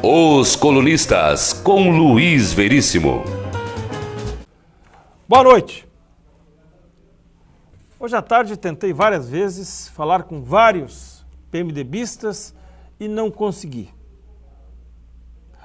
Os Colunistas, com Luiz Veríssimo. Boa noite. Hoje à tarde tentei várias vezes falar com vários PMDBistas e não consegui.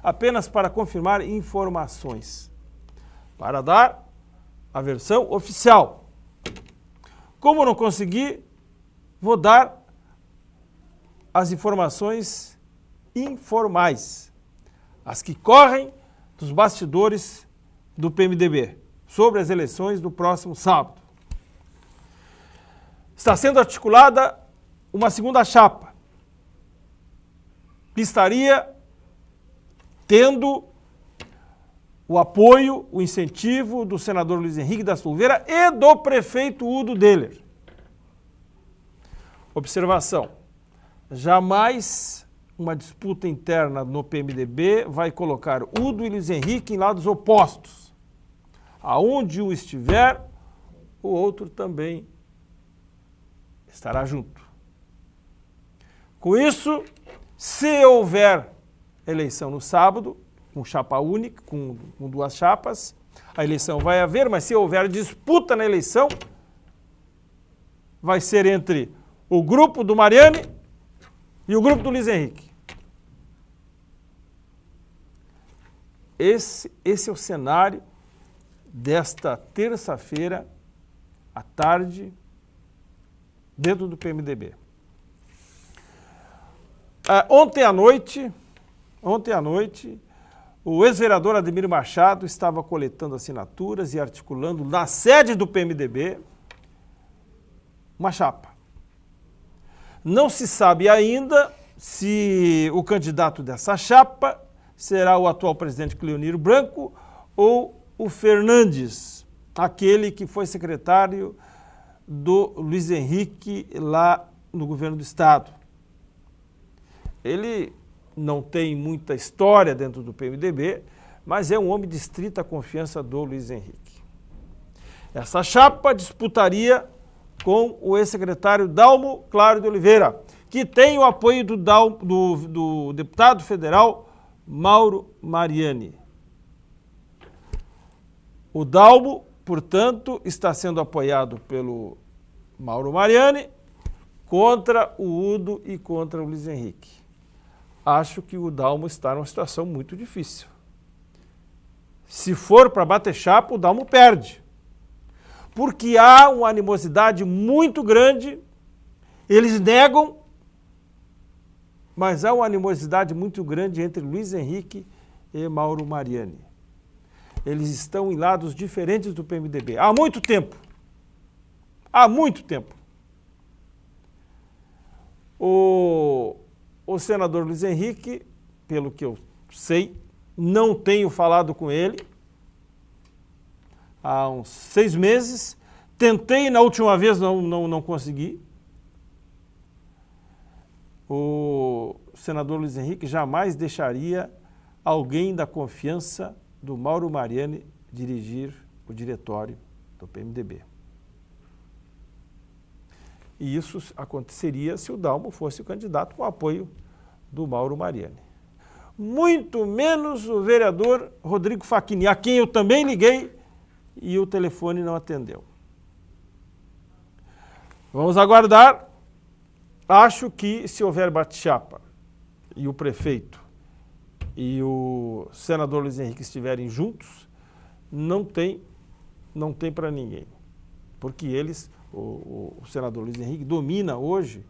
Apenas para confirmar informações, para dar a versão oficial. Como não consegui, vou dar as informações informais, as que correm dos bastidores do PMDB, sobre as eleições do próximo sábado. Está sendo articulada uma segunda chapa, que estaria tendo o apoio, o incentivo do senador Luiz Henrique da Silveira e do prefeito Udo Deller. Observação: jamais uma disputa interna no PMDB vai colocar Udo e Luiz Henrique em lados opostos. Aonde um estiver, o outro também estará junto. Com isso, se houver eleição no sábado, com chapa única, com duas chapas, a eleição vai haver, mas se houver disputa na eleição, vai ser entre o grupo do Mariani e o grupo do Luiz Henrique. Esse é o cenário desta terça-feira à tarde dentro do PMDB. Ontem à noite, o ex-vereador Ademir Machado estava coletando assinaturas e articulando na sede do PMDB uma chapa. Não se sabe ainda se o candidato dessa chapa será o atual presidente Cleoniro Branco ou o Fernandes, aquele que foi secretário do Luiz Henrique lá no governo do estado. Ele não tem muita história dentro do PMDB, mas é um homem de estrita confiança do Luiz Henrique. Essa chapa disputaria com o ex-secretário Dalmo Claro de Oliveira, que tem o apoio do deputado federal Mauro Mariani. O Dalmo, portanto, está sendo apoiado pelo Mauro Mariani contra o Udo e contra o Luiz Henrique. Acho que o Dalmo está numa situação muito difícil. Se for para bater chapa, o Dalmo perde. Porque há uma animosidade muito grande, eles negam, mas há uma animosidade muito grande entre Luiz Henrique e Mauro Mariani. Eles estão em lados diferentes do PMDB há muito tempo. Há muito tempo. O senador Luiz Henrique, pelo que eu sei, não tenho falado com ele há uns 6 meses. Tentei na última vez, não consegui. O senador Luiz Henrique jamais deixaria alguém da confiança do Mauro Mariani dirigir o diretório do PMDB. E isso aconteceria se o Dalmo fosse o candidato com o apoio do Mauro Mariani. Muito menos o vereador Rodrigo Facchini, a quem eu também liguei e o telefone não atendeu. Vamos aguardar. Acho que se houver bate-chapa e o prefeito e o senador Luiz Henrique estiverem juntos, não tem para ninguém. Porque eles, o senador Luiz Henrique domina hoje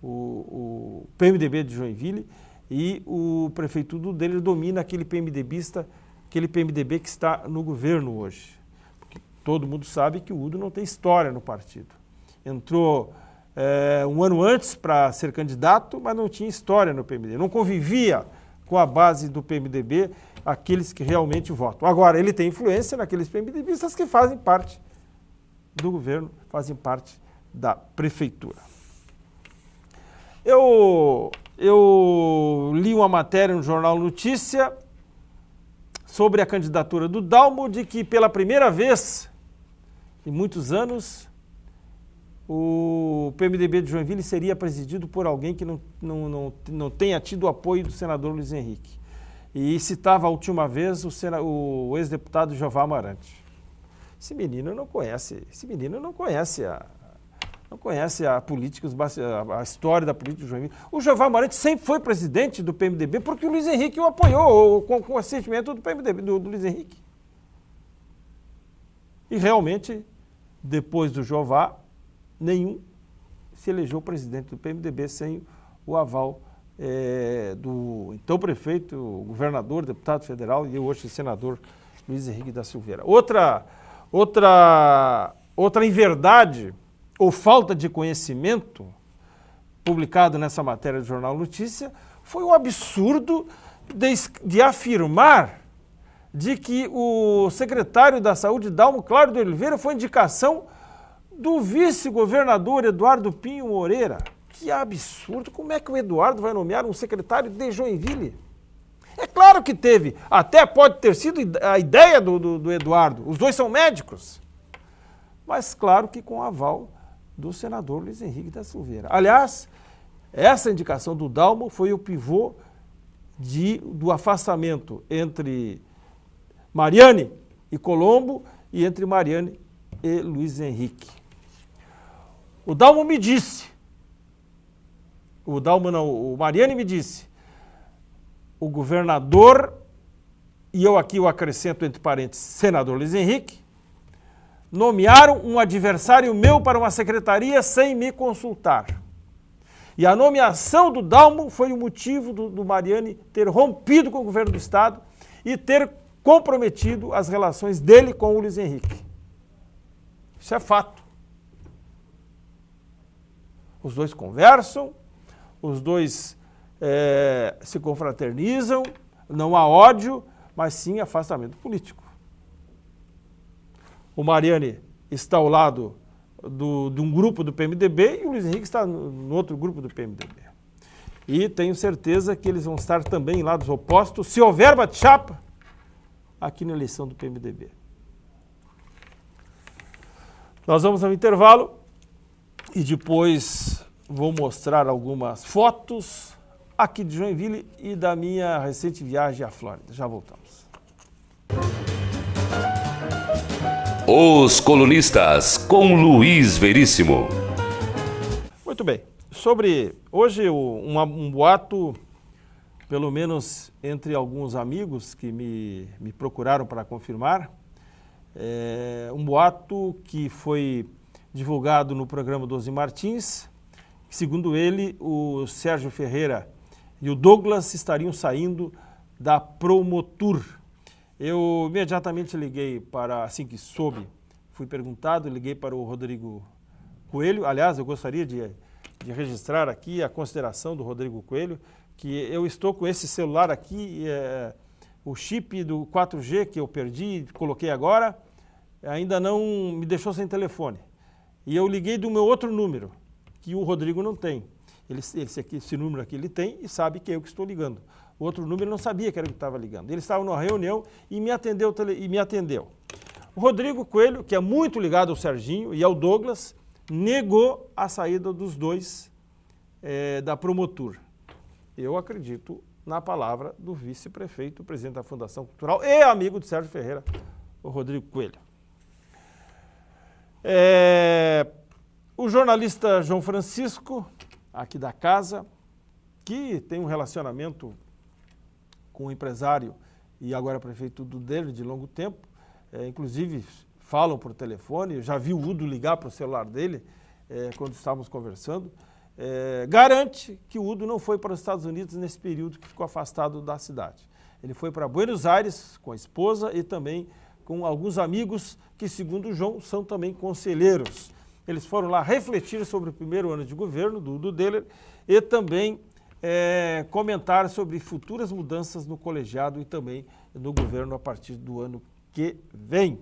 o PMDB de Joinville e o prefeito Udo Deller domina aquele PMDB que está no governo hoje. Porque todo mundo sabe que o Udo não tem história no partido. Entrou um ano antes para ser candidato, mas não tinha história no PMDB. Não convivia com a base do PMDB, aqueles que realmente votam. Agora, ele tem influência naqueles PMDBistas que fazem parte do governo, fazem parte da prefeitura. Eu li uma matéria no Jornal Notícia sobre a candidatura do Dalmo, de que pela primeira vez em muitos anos o PMDB de Joinville seria presidido por alguém que não tenha tido o apoio do senador Luiz Henrique. e citava a última vez o ex-deputado Jeová Amarante. Esse menino não conhece a política, a história da política do Joinville. O Jeová Amarante sempre foi presidente do PMDB porque o Luiz Henrique o apoiou com o assentimento do PMDB, do Luiz Henrique. E realmente, depois do Jeová, nenhum se elegeu presidente do PMDB sem o aval do então prefeito, governador, deputado federal e hoje senador Luiz Henrique da Silveira. Outra inverdade ou falta de conhecimento publicado nessa matéria do Jornal Notícia foi o absurdo de afirmar de que o secretário da Saúde, Dalmo Claro de Oliveira, foi indicação do vice-governador Eduardo Pinho Moreira. Que absurdo! Como é que o Eduardo vai nomear um secretário de Joinville? É claro que teve, até pode ter sido a ideia do Eduardo, os dois são médicos, mas claro que com aval do senador Luiz Henrique da Silveira. Aliás, essa indicação do Dalmo foi o pivô do afastamento entre Mariane e Colombo e entre Mariane e Luiz Henrique. O Dalmo me disse, o Mariane me disse, o governador, e eu aqui o acrescento entre parênteses, senador Luiz Henrique, nomearam um adversário meu para uma secretaria sem me consultar. E a nomeação do Dalmo foi o motivo do Mariane ter rompido com o governo do Estado e ter comprometido as relações dele com o Luiz Henrique. Isso é fato. Os dois conversam, os dois se confraternizam, não há ódio, mas sim afastamento político. O Mariane está ao lado de um grupo do PMDB e o Luiz Henrique está no outro grupo do PMDB. E tenho certeza que eles vão estar também em lados opostos, se houver bate-chapa, aqui na eleição do PMDB. Nós vamos ao intervalo e depois vou mostrar algumas fotos aqui de Joinville e da minha recente viagem à Flórida. Já voltamos. Os Colunistas, com Luiz Veríssimo. Muito bem. Sobre hoje um boato, pelo menos entre alguns amigos que me procuraram para confirmar, um boato que foi divulgado no programa Doze Martins, que, segundo ele, o Sérgio Ferreira e o Douglas estariam saindo da Promotur. Eu imediatamente liguei para, assim que soube, fui perguntado, liguei para o Rodrigo Coelho. Aliás, eu gostaria de registrar aqui a consideração do Rodrigo Coelho, que eu estou com esse celular aqui, o chip do 4G que eu perdi, coloquei agora, ainda não me deixou sem telefone. E eu liguei do meu outro número, que o Rodrigo não tem. Esse número aqui ele tem e sabe que é eu que estou ligando. O outro número não sabia que era eu que estava ligando. Ele estava numa reunião e me atendeu. O Rodrigo Coelho, que é muito ligado ao Serginho e ao Douglas, negou a saída dos dois da Promotur. Eu acredito na palavra do vice-prefeito, presidente da Fundação Cultural e amigo de Sérgio Ferreira, o Rodrigo Coelho. O jornalista João Francisco, aqui da casa, que tem um relacionamento com o empresário e agora prefeito dele de longo tempo, inclusive falam por telefone, já vi o Udo ligar para o celular dele quando estávamos conversando, garante que o Udo não foi para os Estados Unidos nesse período que ficou afastado da cidade. Ele foi para Buenos Aires com a esposa e também com alguns amigos que, segundo o João, são também conselheiros. Eles foram lá refletir sobre o primeiro ano de governo do Udo Deller e também comentar sobre futuras mudanças no colegiado e também no governo a partir do ano que vem.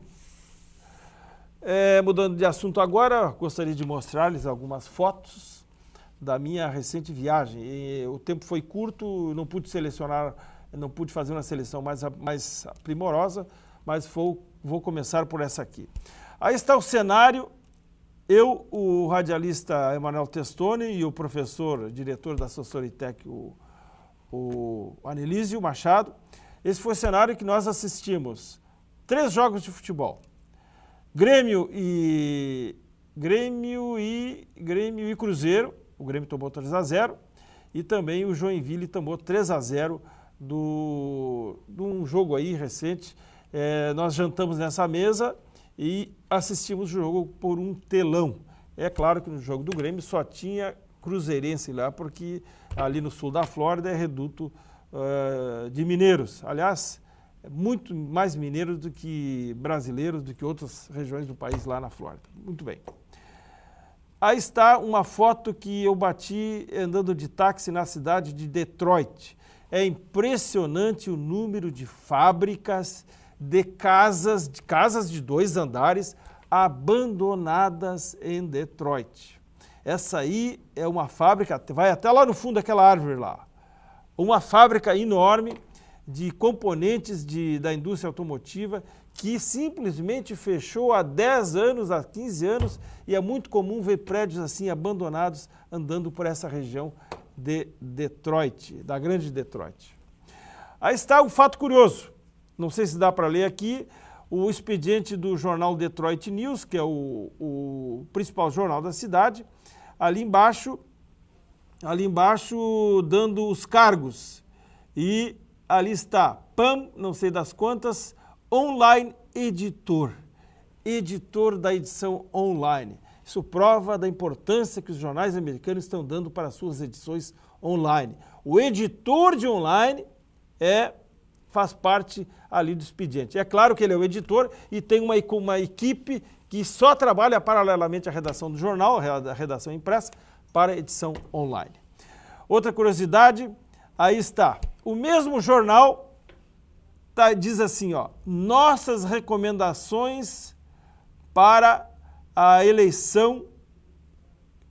Mudando de assunto agora, gostaria de mostrar-lhes algumas fotos da minha recente viagem. O tempo foi curto, não pude selecionar, não pude fazer uma seleção mais primorosa, mas vou começar por essa aqui. Aí está o cenário. Eu, o radialista Emanuel Testoni e o professor, diretor da Sosoritec, o Anelísio Machado, Esse foi o cenário que nós assistimos. 3 jogos de futebol. Grêmio e Cruzeiro. O Grêmio tomou 3-0. E também o Joinville tomou 3-0 de um jogo aí recente. Nós jantamos nessa mesa e assistimos o jogo por um telão. É claro que no jogo do Grêmio só tinha cruzeirense lá, porque ali no sul da Flórida é reduto de mineiros. Aliás, muito mais mineiros do que brasileiros, do que outras regiões do país lá na Flórida. Muito bem. Aí está uma foto que eu bati andando de táxi na cidade de Detroit. É impressionante o número de fábricas, de casas de 2 andares abandonadas em Detroit. Essa aí é uma fábrica, vai até lá no fundo daquela árvore lá. Uma fábrica enorme de componentes da indústria automotiva que simplesmente fechou há 10 anos, há 15 anos, e é muito comum ver prédios assim abandonados andando por essa região de Detroit, da grande Detroit. Aí está um fato curioso, não sei se dá para ler aqui, o expediente do jornal Detroit News, que é o principal jornal da cidade, ali embaixo dando os cargos. E ali está, PAM, não sei das quantas, online editor da edição online. Isso prova da importância que os jornais americanos estão dando para as suas edições online. O editor de online faz parte ali do expediente. É claro que ele é o editor e tem uma equipe que só trabalha paralelamente à redação do jornal, a redação impressa, para a edição online. Outra curiosidade, aí está. O mesmo jornal diz assim, ó, nossas recomendações para a eleição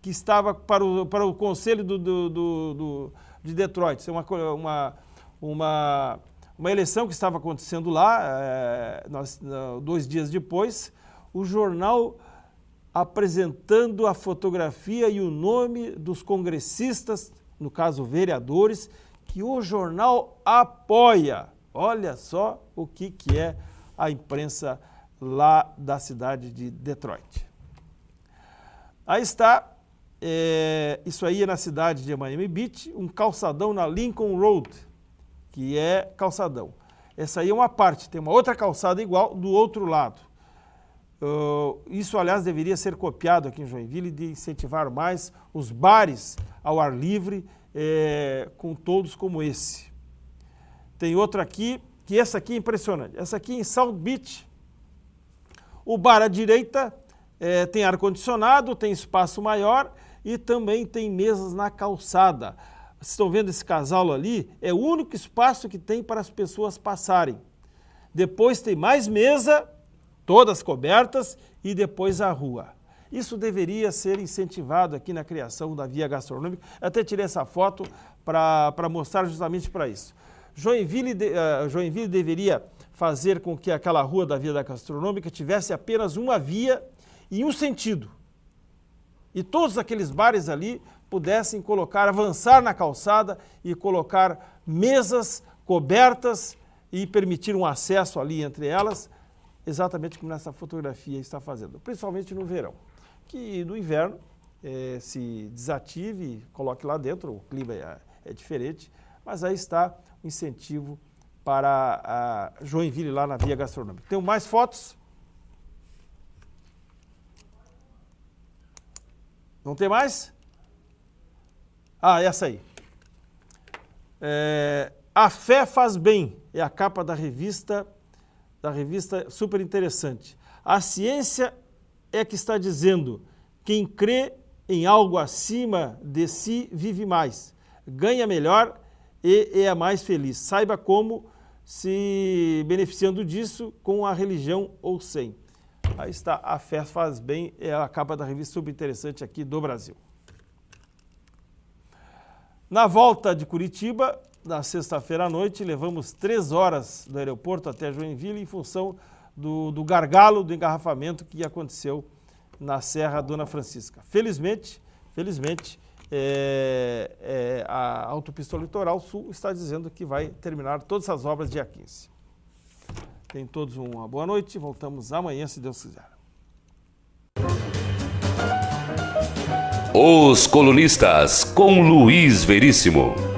que estava para o Conselho de Detroit. Isso é uma eleição que estava acontecendo lá, 2 dias depois, o jornal apresentando a fotografia e o nome dos congressistas, no caso vereadores, que o jornal apoia. Olha só o que é a imprensa lá da cidade de Detroit. Aí está, isso aí é na cidade de Miami Beach, um calçadão na Lincoln Road, que é calçadão. Essa aí é uma parte, tem uma outra calçada igual do outro lado. Isso, aliás, deveria ser copiado aqui em Joinville, de incentivar mais os bares ao ar livre, com todos como esse. Tem outra aqui, que essa aqui é impressionante. Essa aqui em South Beach, o bar à direita tem ar-condicionado, tem espaço maior e também tem mesas na calçada. Vocês estão vendo esse casal ali? É o único espaço que tem para as pessoas passarem. Depois tem mais mesa, todas cobertas, e depois a rua. Isso deveria ser incentivado aqui na criação da via gastronômica. Eu até tirei essa foto para mostrar justamente para isso. Joinville deveria fazer com que aquela rua da via da gastronômica tivesse apenas uma via e um sentido. E todos aqueles bares ali pudessem avançar na calçada e colocar mesas cobertas e permitir um acesso ali entre elas, exatamente como nessa fotografia está fazendo, principalmente no verão. Que no inverno se desative e coloque lá dentro, o clima é diferente, mas aí está o incentivo para a Joinville lá na via gastronômica. Tem mais fotos? Não tem mais? Essa aí. A Fé Faz Bem, é a capa da revista super interessante. A ciência é que está dizendo, quem crê em algo acima de si vive mais, ganha melhor e é mais feliz. Saiba como se beneficiando disso com a religião ou sem. Aí está, A Fé Faz Bem, é a capa da revista super interessante aqui do Brasil. Na volta de Curitiba, na sexta-feira à noite, levamos 3 horas do aeroporto até Joinville em função do gargalo do engarrafamento que aconteceu na Serra Dona Francisca. Felizmente, a Autopista Litoral Sul está dizendo que vai terminar todas as obras dia 15. Tenham todos uma boa noite. Voltamos amanhã, se Deus quiser. Os Colunistas, com Luiz Veríssimo.